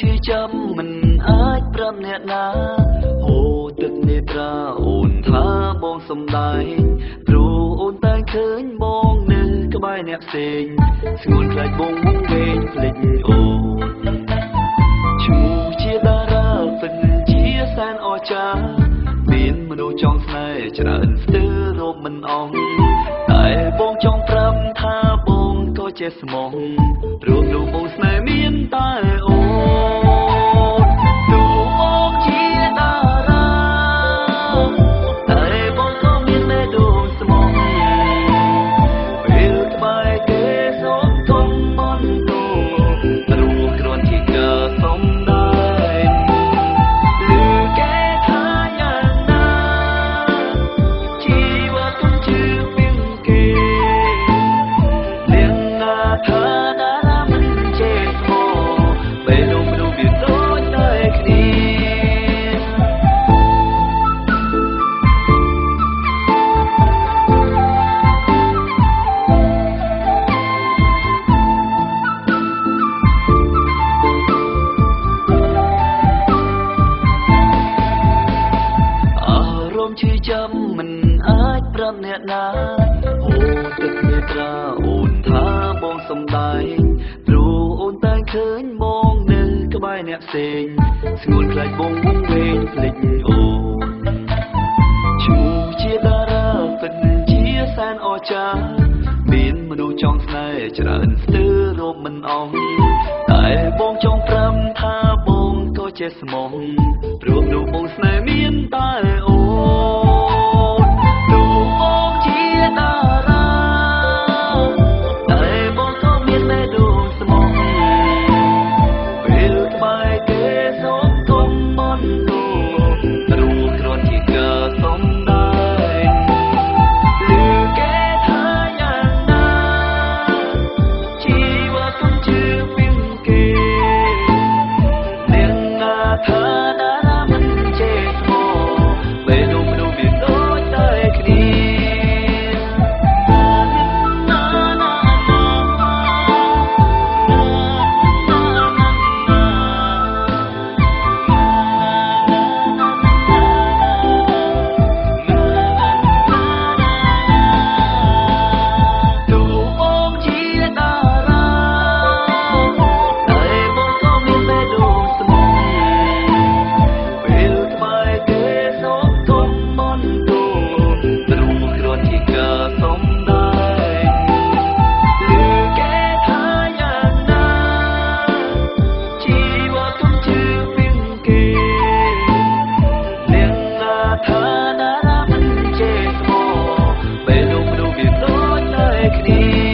ជាចាំមិនអាចប្រាប់អ្នកណាហូរទឹកនេត្រាអូនថាបងសំដែងព្រោះអូនតែឃើញបងនៅក្បែរអ្នកផ្សេងស្ងួនខ្លាចបងវងវែងភ្លេចអូនឈ្មោះជាតារាពិតជាសែនអស្ចារ្យមានមនុស្សចង់ស្នេហ៍ច្រើនស្ទើររកមិនអស់តែបងចង់ប្រាប់ថាបងក៏ចេះស្មោះព្រោះលោកបងស្នេហ៍មានតែអូនលោកបងជាតារាតែបងក៏មានតែដួងស្មោះពេលក្បែរគេសូមកុំបន់តូព្រោះគ្រាន់ជាការសំដែងឬគេថាយ៉ាងណាជីវិតគុំជឿពីគេនាងណាថាតារាមិនចេះស្មោះពេលលោកមនុស្សវាដូចតែគ្នាជាចាំមិនអាចប្រាប់អ្នកណាហូរទឹកនេត្រាអូនថាបងសំដែងព្រោះអូនតែឃើញបងនៅក្បែរអ្នកផ្សេងស្ងួនខ្លាចបងវងវែងភ្លេចអូនឈ្មោះជាតារាពិតជាសែនអស្ចារ្យមានមនុស្សចង់ស្នេហ៍ច្រើនស្ទើររកមិនអស់តែបងចង់ប្រាប់ថាបងក៏ចេះស្មោះព្រោះលោកបងស្នេហ៍មានតែអូនលោកបងជាតារាតែបងក៏មានតែដួងស្មោះពេលក្បែរគេសូមកុំបន់តូព្រោះគ្រាន់ជាការសំដែងឬគេថាយ៉ាងណាជីវិតគុំជឿពីគេនាងណាថាតារាមិនចេះស្មោះពេលលោកមនុស្សវាដូចតែគ្នាថាតារាមិនចេះស្មោះពេលលោកមនុស្សវាដូចតែគ្នា